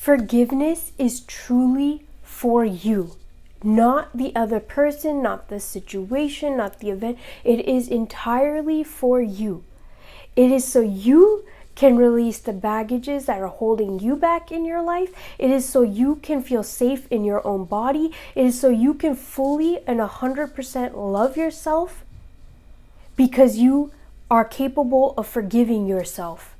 Forgiveness is truly for you, not the other person, not the situation, not the event. It is entirely for you. It is so you can release the baggages that are holding you back in your life. It is so you can feel safe in your own body. It is so you can fully and 100% love yourself, because you are capable of forgiving yourself.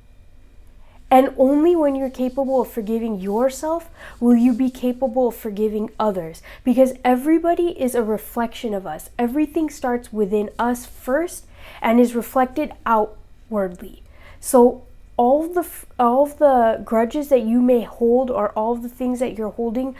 And only when you're capable of forgiving yourself will you be capable of forgiving others, because everybody is a reflection of us. Everything starts within us first and is reflected outwardly. So all of the grudges that you may hold, or all of the things that you're holding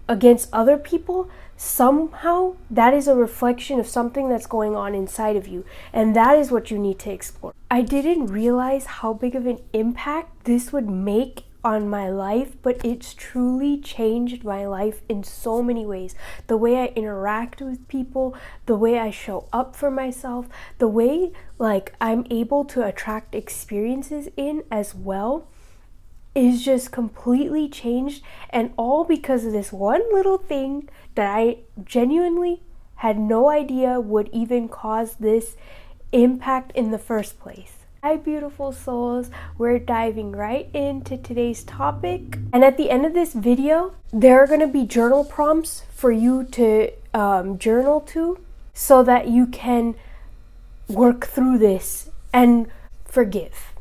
against other people, somehow that is a reflection of something that's going on inside of you, and that is what you need to explore. I didn't realize how big of an impact this would make on my life, but it's truly changed my life in so many ways. The way I interact with people, the way I show up for myself, the way I'm able to attract experiences in as well is just completely changed, and all because of this one little thing that I genuinely had no idea would even cause this impact in the first place. Hi beautiful souls, we're diving right into today's topic, and at the end of this video there are going to be journal prompts for you to journal to, so that you can work through this and forgive.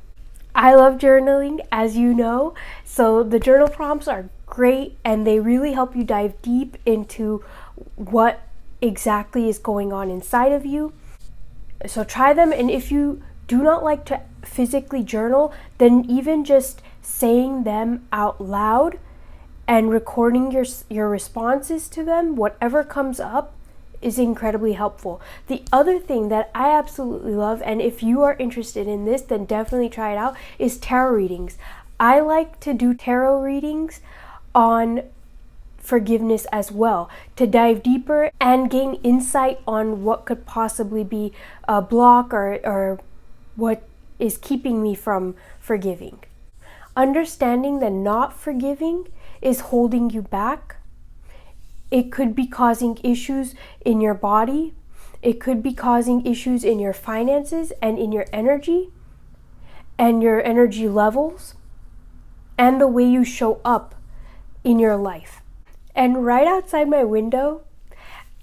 I love journaling, as you know, so the journal prompts are great and they really help you dive deep into what exactly is going on inside of you. So try them, and if you do not like to physically journal, then even just saying them out loud and recording your responses to them, whatever comes up, is incredibly helpful. The other thing that I absolutely love, and if you are interested in this, then definitely try it out, is tarot readings. I like to do tarot readings on forgiveness as well, to dive deeper and gain insight on what could possibly be a block or what is keeping me from forgiving. Understanding that not forgiving is holding you back. It could be causing issues in your body. It could be causing issues in your finances and in your energy and your energy levels and the way you show up in your life. And right outside my window,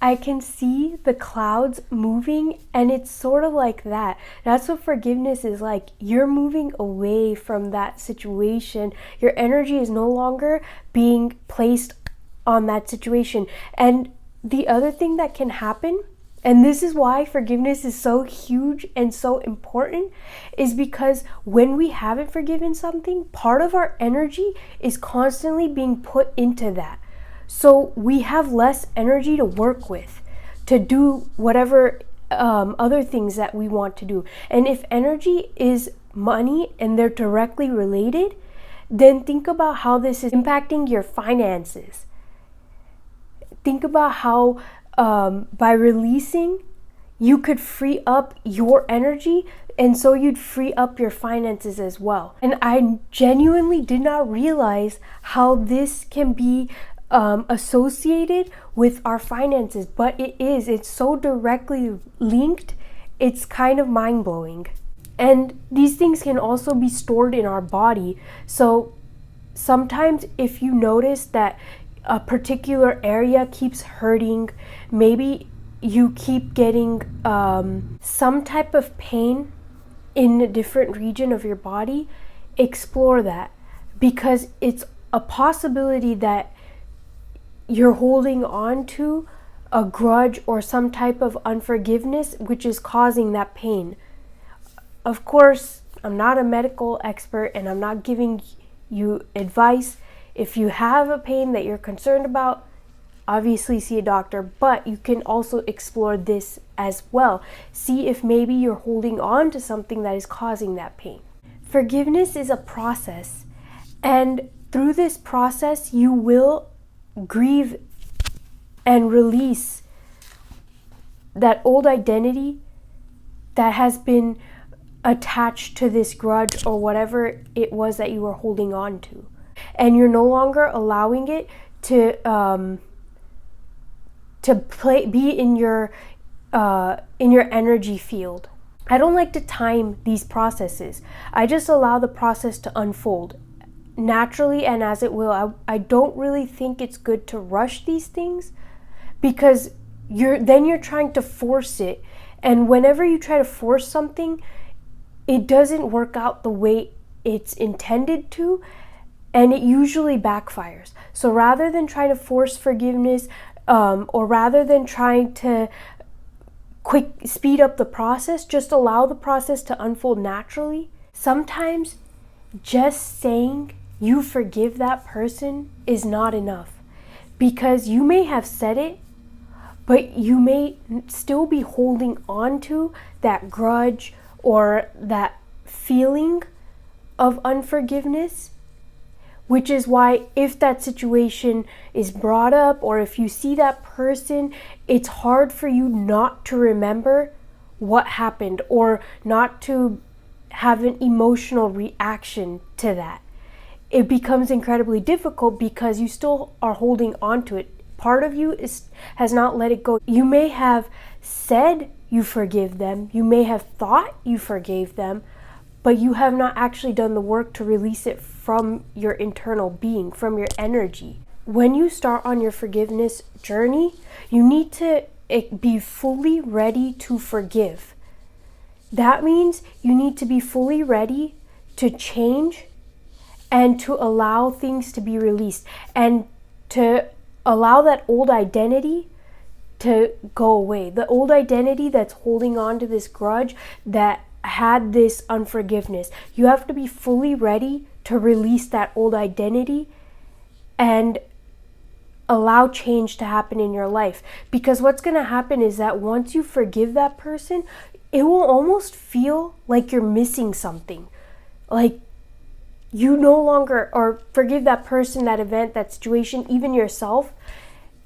I can see the clouds moving, and it's sort of like that. That's what forgiveness is like. You're moving away from that situation. Your energy is no longer being placed on that situation. And the other thing that can happen, and this is why forgiveness is so huge and so important, is because when we haven't forgiven something, part of our energy is constantly being put into that. So we have less energy to work with, to do whatever other things that we want to do. And if energy is money and they're directly related, then think about how this is impacting your finances. Think about how by releasing, you could free up your energy, and so you'd free up your finances as well. And I genuinely did not realize how this can be associated with our finances, but it's so directly linked, it's kind of mind-blowing. And these things can also be stored in our body. So sometimes if you notice that a particular area keeps hurting, maybe you keep getting some type of pain in a different region of your body, explore that, because it's a possibility that you're holding on to a grudge or some type of unforgiveness which is causing that pain. Of course, I'm not a medical expert and I'm not giving you advice. If you have a pain that you're concerned about, obviously see a doctor, but you can also explore this as well. See if maybe you're holding on to something that is causing that pain. Forgiveness is a process, and through this process you will grieve and release that old identity that has been attached to this grudge or whatever it was that you were holding on to. and you're no longer allowing it to be in your energy field. I don't like to time these processes. I just allow the process to unfold naturally and as it will. I don't really think it's good to rush these things, because you're trying to force it, and whenever you try to force something, it doesn't work out the way it's intended to, and it usually backfires. So rather than trying to force forgiveness, or rather than trying to speed up the process, just allow the process to unfold naturally. Sometimes just saying you forgive that person is not enough, because you may have said it, but you may still be holding on to that grudge or that feeling of unforgiveness, which is why if that situation is brought up, or if you see that person, it's hard for you not to remember what happened or not to have an emotional reaction to that. It becomes incredibly difficult because you still are holding on to it. Part of you has not let it go. You may have said you forgive them, you may have thought you forgave them, but you have not actually done the work to release it from your internal being, from your energy. When you start on your forgiveness journey, you need to be fully ready to forgive. That means you need to be fully ready to change and to allow things to be released, and to allow that old identity to go away. The old identity that's holding on to this grudge, that had this unforgiveness. You have to be fully ready to release that old identity and allow change to happen in your life. Because what's going to happen is that once you forgive that person, it will almost feel like you're missing something. Like you no longer, or forgive that person, that event, that situation, even yourself,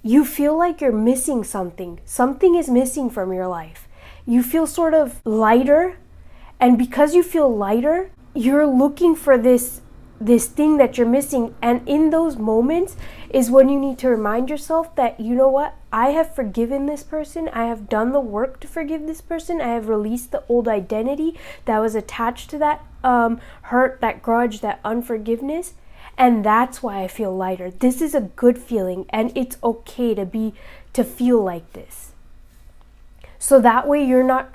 you feel like you're missing something. Something is missing from your life. You feel sort of lighter, and because you feel lighter, you're looking for this thing that you're missing. And in those moments is when you need to remind yourself that, you know what, I have forgiven this person. I have done the work to forgive this person. I have released the old identity that was attached to that hurt, that grudge, that unforgiveness. And that's why I feel lighter. This is a good feeling, and it's okay to feel like this. So that way you're not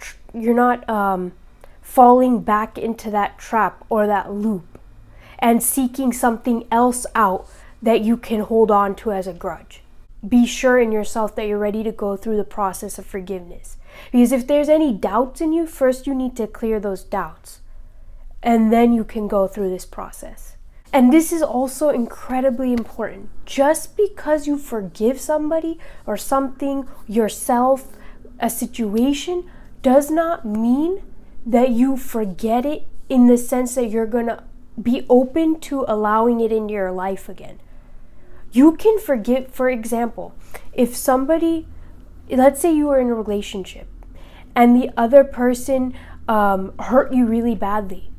falling back into that trap or that loop and seeking something else out that you can hold on to as a grudge. Be sure in yourself that you're ready to go through the process of forgiveness. Because if there's any doubts in you, first you need to clear those doubts, and then you can go through this process. And this is also incredibly important. Just because you forgive somebody or something, yourself, a situation, does not mean that you forget it, in the sense that you're going to be open to allowing it into your life again. You can forgive, for example, if somebody, let's say you were in a relationship and the other person hurt you really badly.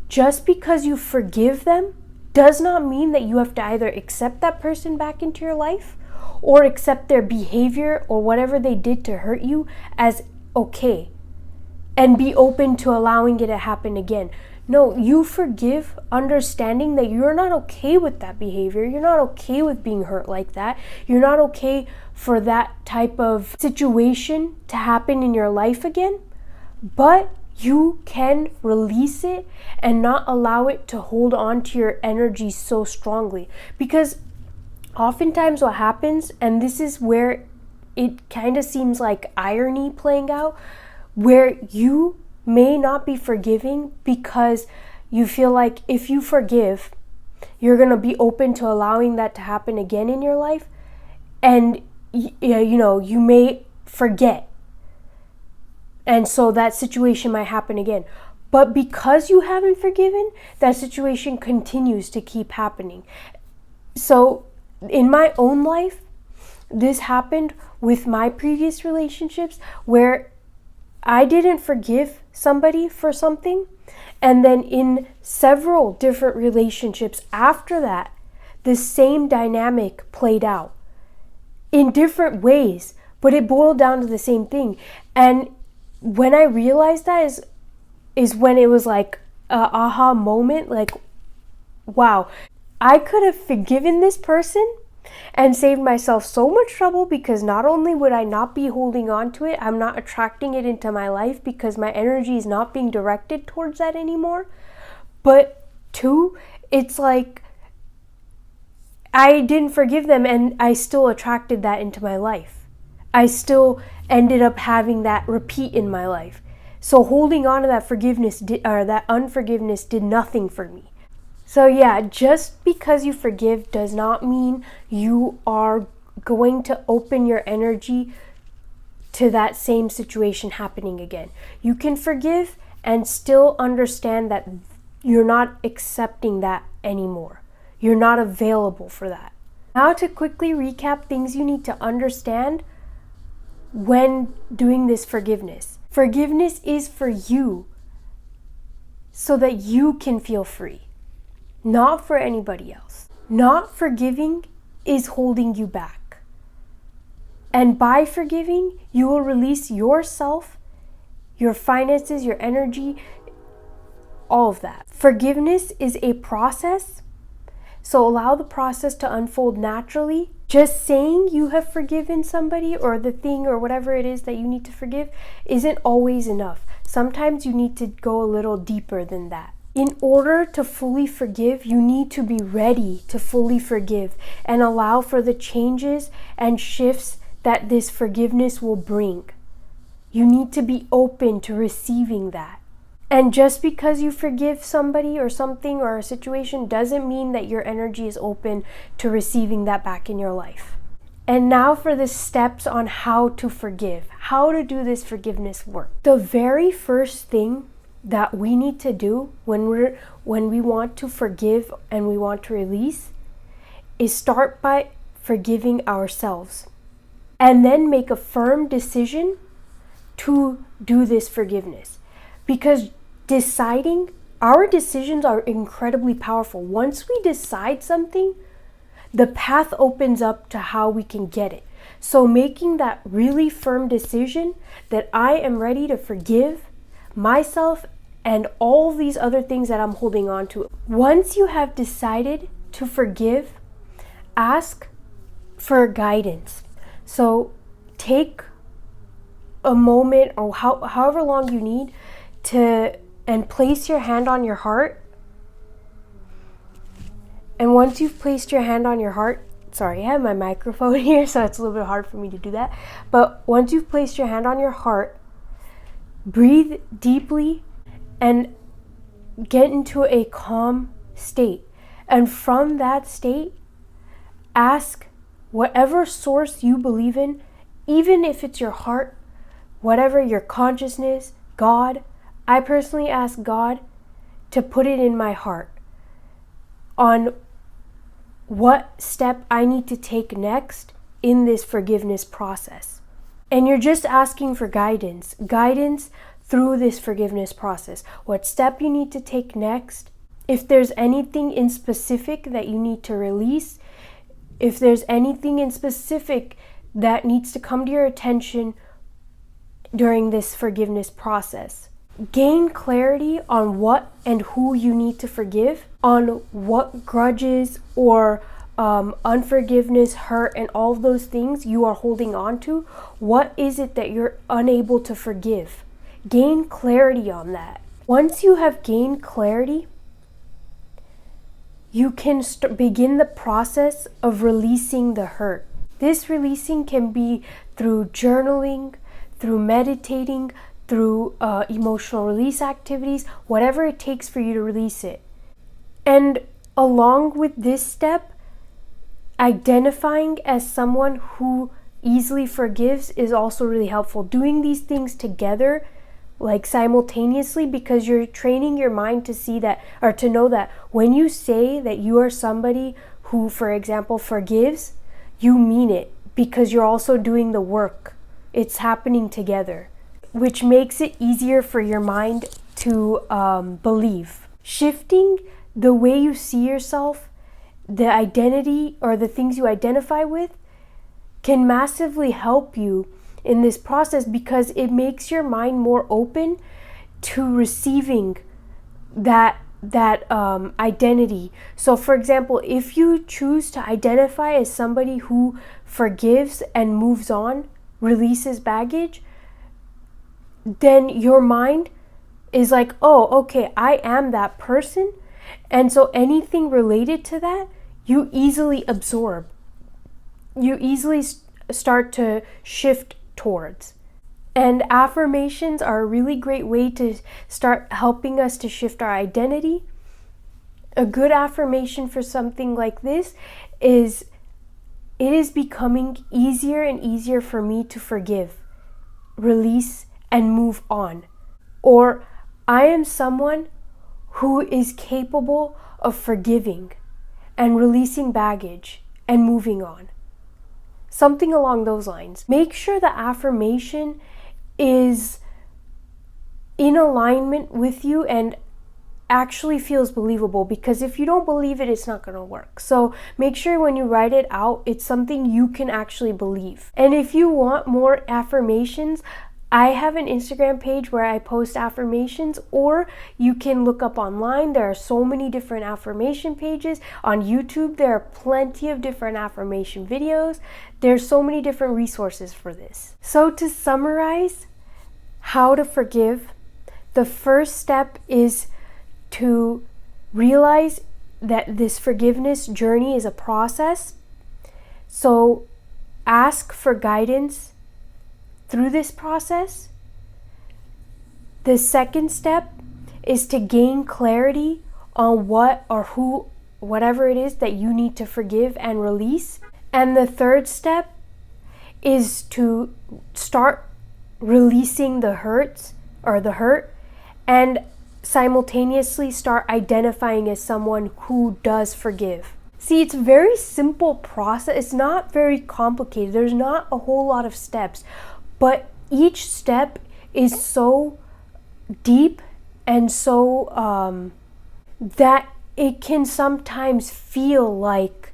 Just because you forgive them does not mean that you have to either accept that person back into your life or accept their behavior or whatever they did to hurt you as okay and be open to allowing it to happen again. No, you forgive understanding that you're not okay with that behavior. You're not okay with being hurt like that. You're not okay for that type of situation to happen in your life again. But you can release it and not allow it to hold on to your energy so strongly. Because oftentimes what happens, and this is where it kind of seems like irony playing out, where you may not be forgiving because you feel like if you forgive, you're going to be open to allowing that to happen again in your life. And, you may forget. And so that situation might happen again. But because you haven't forgiven, that situation continues to keep happening. So in my own life, this happened with my previous relationships where I didn't forgive somebody for something. And then in several different relationships after that, the same dynamic played out in different ways, but it boiled down to the same thing. And when I realized that is when it was like a aha moment, like, wow, I could have forgiven this person and saved myself so much trouble, because not only would I not be holding on to it, I'm not attracting it into my life because my energy is not being directed towards that anymore. But two, it's like I didn't forgive them and I still attracted that into my life. I still ended up having that repeat in my life. So holding on to that forgiveness or that unforgiveness did nothing for me. So yeah, just because you forgive does not mean you are going to open your energy to that same situation happening again. You can forgive and still understand that you're not accepting that anymore. You're not available for that. Now, to quickly recap things you need to understand when doing this forgiveness. Forgiveness is for you so that you can feel free, not for anybody else. Not forgiving is holding you back. And by forgiving, you will release yourself, your finances, your energy, all of that. Forgiveness is a process, so allow the process to unfold naturally. Just saying you have forgiven somebody or the thing or whatever it is that you need to forgive isn't always enough. Sometimes you need to go a little deeper than that. In order to fully forgive, you need to be ready to fully forgive and allow for the changes and shifts that this forgiveness will bring. You need to be open to receiving that. And just because you forgive somebody or something or a situation doesn't mean that your energy is open to receiving that back in your life. And now for the steps on how to forgive, how to do this forgiveness work. The very first thing that we need to do when we want to forgive and we want to release is start by forgiving ourselves, and then make a firm decision to do this forgiveness. Because our decisions are incredibly powerful. Once we decide something, the path opens up to how we can get it. So making that really firm decision that I am ready to forgive myself and all these other things that I'm holding on to. Once you have decided to forgive, ask for guidance. So take a moment or however long you need and place your hand on your heart. And once you've placed your hand on your heart, sorry, I have my microphone here, so it's a little bit hard for me to do that. But once you've placed your hand on your heart, breathe deeply and get into a calm state. And from that state, ask whatever source you believe in, even if it's your heart, whatever your consciousness, God. I personally ask God to put it in my heart on what step I need to take next in this forgiveness process. And you're just asking for guidance through this forgiveness process. What step you need to take next, if there's anything in specific that you need to release, if there's anything in specific that needs to come to your attention during this forgiveness process. Gain clarity on what and who you need to forgive, on what grudges or unforgiveness, hurt, and all of those things you are holding on to. What is it that you're unable to forgive? Gain clarity on that. Once you have gained clarity, you can begin the process of releasing the hurt. This releasing can be through journaling, through meditating, through emotional release activities, whatever it takes for you to release it. And along with this step, identifying as someone who easily forgives is also really helpful. Doing these things together, like simultaneously, because you're training your mind to see that, or to know that when you say that you are somebody who, for example, forgives, you mean it, because you're also doing the work. It's happening together, which makes it easier for your mind to believe. Shifting the way you see yourself the identity or the things you identify with can massively help you in this process, because it makes your mind more open to receiving that identity. So for example, if you choose to identify as somebody who forgives and moves on, releases baggage, then your mind is like, oh, okay, I am that person. And so anything related to that, you easily absorb. You easily start to shift towards. And affirmations are a really great way to start helping us to shift our identity. A good affirmation for something like this is, it is becoming easier and easier for me to forgive, release, and move on. Or, I am someone who is capable of forgiving and releasing baggage and moving on. Something along those lines. Make sure the affirmation is in alignment with you and actually feels believable, because if you don't believe it, it's not going to work. So make sure when you write it out, it's something you can actually believe. And if you want more affirmations, I have an Instagram page where I post affirmations, or you can look up online. There are so many different affirmation pages. On YouTube, there are plenty of different affirmation videos. There's so many different resources for this. So to summarize how to forgive, the first step is to realize that this forgiveness journey is a process. So ask for guidance through this process. The second step is to gain clarity on what or who, whatever it is that you need to forgive and release. And the third step is to start releasing the hurt, and simultaneously start identifying as someone who does forgive. See, it's a very simple process. It's not very complicated. There's not a whole lot of steps. But each step is so deep and so that it can sometimes feel like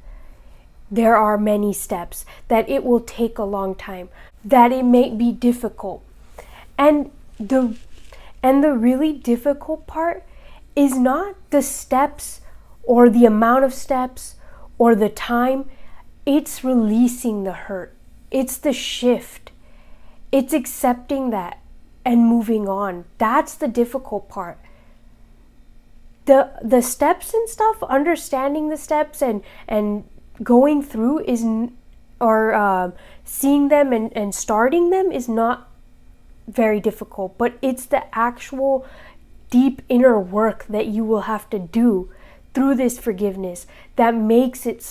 there are many steps, that it will take a long time, that it may be difficult. And the really difficult part is not the steps or the amount of steps or the time. It's releasing the hurt. It's the shift. It's accepting that and moving on. That's the difficult part. The steps and stuff, understanding the steps and going through seeing them and starting them is not very difficult, but it's the actual deep inner work that you will have to do through this forgiveness that makes it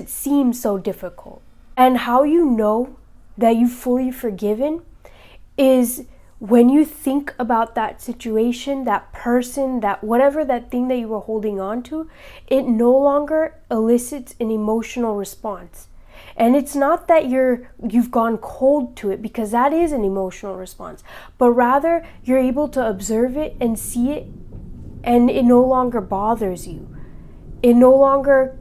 seem so difficult. And how you know that you've fully forgiven is when you think about that situation, that person, that whatever that thing that you were holding on to, it no longer elicits an emotional response. And it's not that you've gone cold to it, because that is an emotional response, but rather you're able to observe it and see it, and it no longer bothers you. It no longer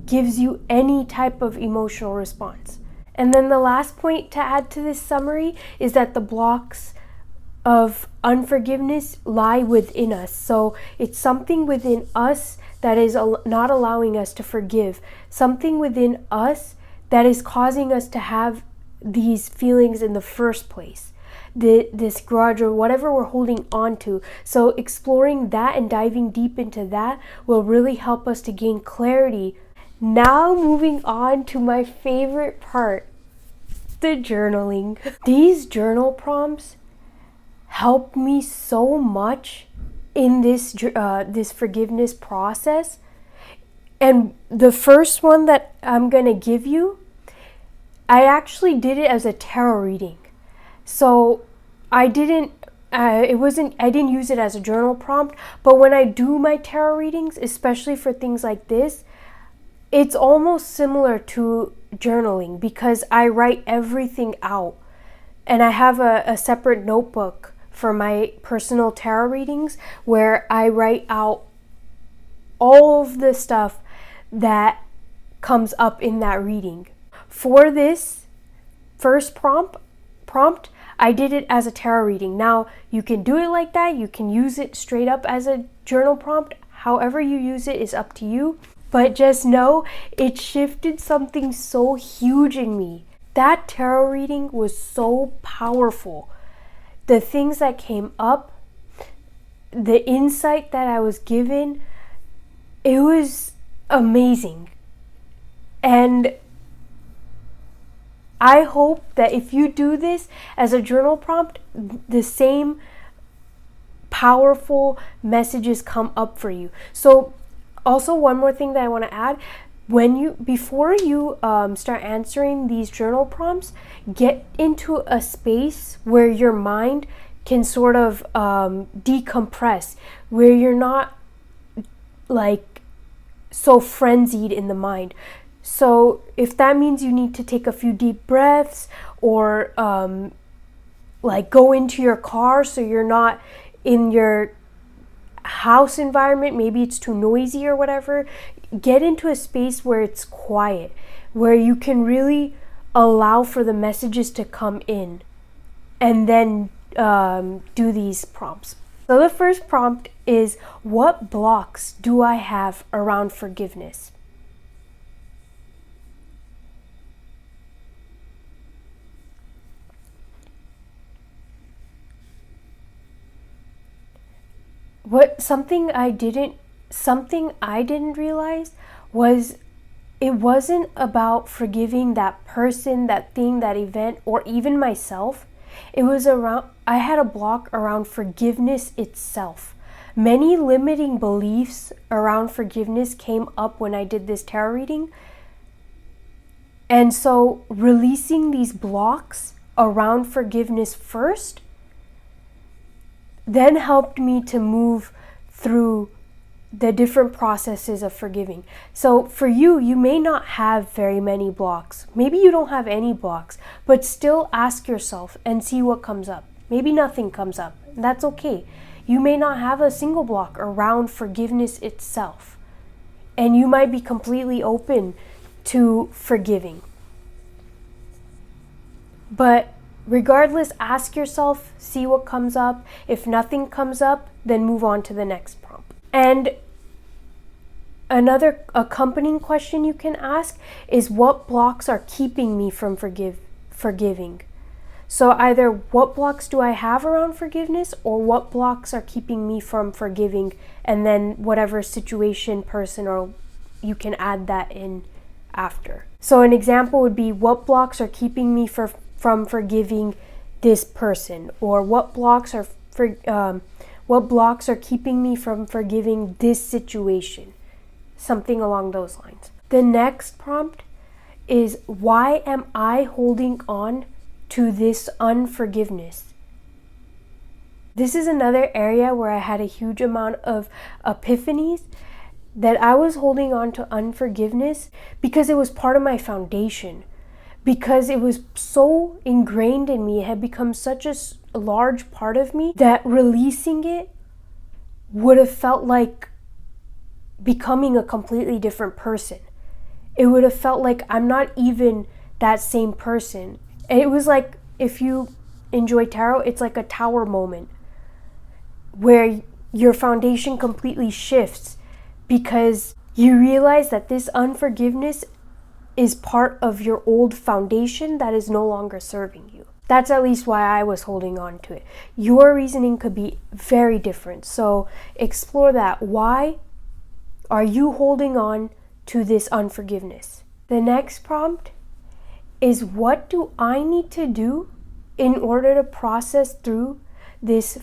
gives you any type of emotional response. And then the last point to add to this summary is that the blocks of unforgiveness lie within us. So it's something within us that is not allowing us to forgive, something within us that is causing us to have these feelings in the first place, this grudge or whatever we're holding on to. So exploring that and diving deep into that will really help us to gain clarity. Now moving on to my favorite part, the journaling. These journal prompts help me so much in this forgiveness process. And the first one that I'm gonna give you, I actually did it as a tarot reading. So I didn't use it as a journal prompt, but when I do my tarot readings, especially for things like this, it's almost similar to journaling, because I write everything out, and I have a separate notebook for my personal tarot readings where I write out all of the stuff that comes up in that reading. For this first prompt, I did it as a tarot reading. Now, you can do it like that. You can use it straight up as a journal prompt. However you use it is up to you. But just know it shifted something so huge in me. That tarot reading was so powerful. The things that came up, the insight that I was given, it was amazing. And I hope that if you do this as a journal prompt, the same powerful messages come up for you. So also, one more thing that I want to add, before you start answering these journal prompts, get into a space where your mind can sort of decompress, where you're not like so frenzied in the mind. So if that means you need to take a few deep breaths, or like go into your car so you're not in your house environment, maybe it's too noisy or whatever, get into a space where it's quiet, where you can really allow for the messages to come in, and then do these prompts. So the first prompt is, what blocks do I have around forgiveness? Something I didn't realize was, it wasn't about forgiving that person, that thing, that event, or even myself. It was I had a block around forgiveness itself. Many limiting beliefs around forgiveness came up when I did this tarot reading. And so releasing these blocks around forgiveness first then helped me to move through the different processes of forgiving. So for you, you may not have very many blocks. Maybe you don't have any blocks, but still ask yourself and see what comes up. Maybe nothing comes up. That's okay. You may not have a single block around forgiveness itself, and you might be completely open to forgiving. But regardless, ask yourself, see what comes up. If nothing comes up, then move on to the next prompt. And another accompanying question you can ask is, what blocks are keeping me from forgiving? So either what blocks do I have around forgiveness, or what blocks are keeping me from forgiving, and then whatever situation, person, or you can add that in after. So an example would be, what blocks are keeping me from forgiving this person, or what blocks are keeping me from forgiving this situation, something along those lines. The next prompt is, why am I holding on to this unforgiveness? This is another area where I had a huge amount of epiphanies, that I was holding on to unforgiveness because it was part of my foundation. Because it was so ingrained in me, it had become such a large part of me, that releasing it would have felt like becoming a completely different person. It would have felt like I'm not even that same person. And it was like, if you enjoy tarot, it's like a tower moment where your foundation completely shifts, because you realize that this unforgiveness is part of your old foundation that is no longer serving you. That's at least why I was holding on to it. Your reasoning could be very different. So explore that. Why are you holding on to this unforgiveness? The next prompt is, what do I need to do in order to process through this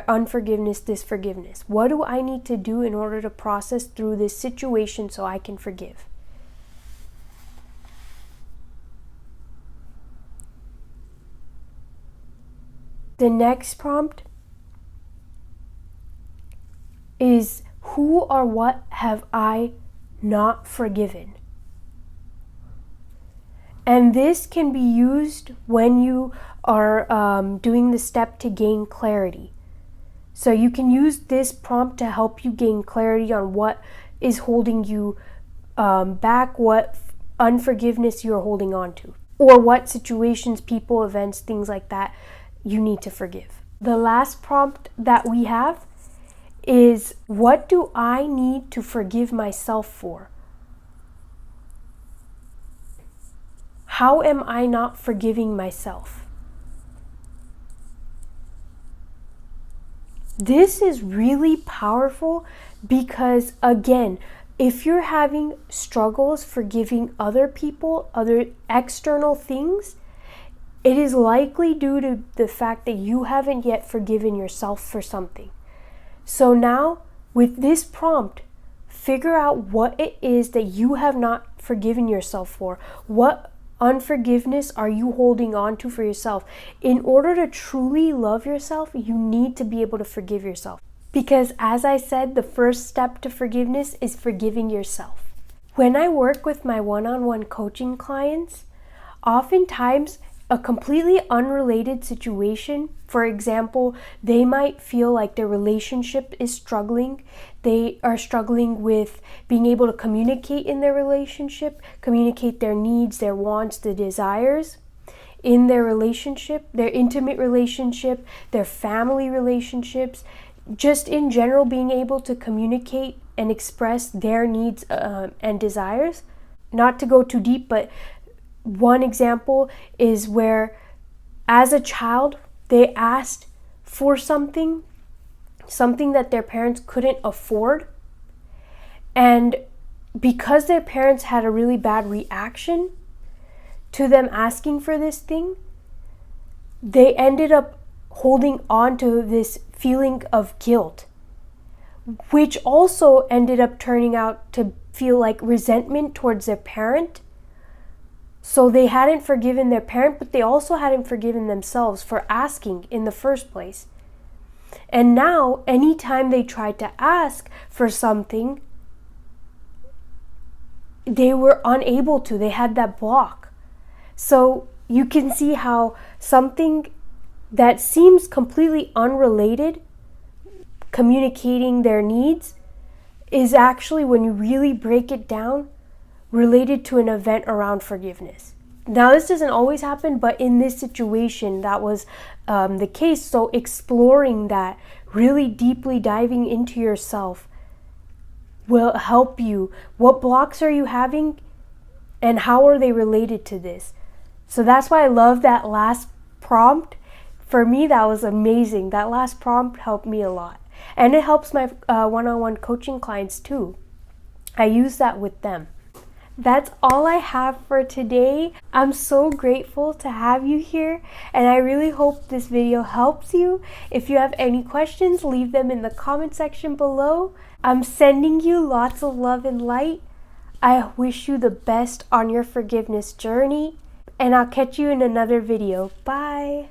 unforgiveness, this forgiveness? What do I need to do in order to process through this situation so I can forgive? The next prompt is, who or what have I not forgiven? And this can be used when you are doing the step to gain clarity. So you can use this prompt to help you gain clarity on what is holding you back what unforgiveness you're holding on to, or what situations, people, events, things like that you need to forgive. The last prompt that we have is, what do I need to forgive myself for? How am I not forgiving myself? This is really powerful because, again, if you're having struggles forgiving other people, other external things, it is likely due to the fact that you haven't yet forgiven yourself for something. So now, with this prompt, figure out what it is that you have not forgiven yourself for. What unforgiveness are you holding on to for yourself? In order to truly love yourself, you need to be able to forgive yourself. Because as I said, the first step to forgiveness is forgiving yourself. When I work with my one-on-one coaching clients, oftentimes a completely unrelated situation, for example, they might feel like their relationship is struggling. They are struggling with being able to communicate in their relationship, communicate their needs, their wants, their desires in their relationship, their intimate relationship, their family relationships, just in general being able to communicate and express their needs and desires. Not to go too deep, but one example is where as a child they asked for something that their parents couldn't afford, and because their parents had a really bad reaction to them asking for this thing, they ended up holding on to this feeling of guilt, which also ended up turning out to feel like resentment towards their parent. So they hadn't forgiven their parent, but they also hadn't forgiven themselves for asking in the first place. And now, anytime they tried to ask for something, they were unable to. They had that block. So you can see how something that seems completely unrelated, communicating their needs, is actually, when you really break it down, related to an event around forgiveness. Now, this doesn't always happen, but in this situation, that was the case. So exploring that, really deeply diving into yourself, will help you. What blocks are you having, and how are they related to this? So that's why I love that last prompt. For me, that was amazing. That last prompt helped me a lot. And it helps my one-on-one coaching clients too. I use that with them. That's all I have for today. I'm so grateful to have you here, and I really hope this video helps you. If you have any questions, leave them in the comment section below. I'm sending you lots of love and light. I wish you the best on your forgiveness journey, and I'll catch you in another video. Bye.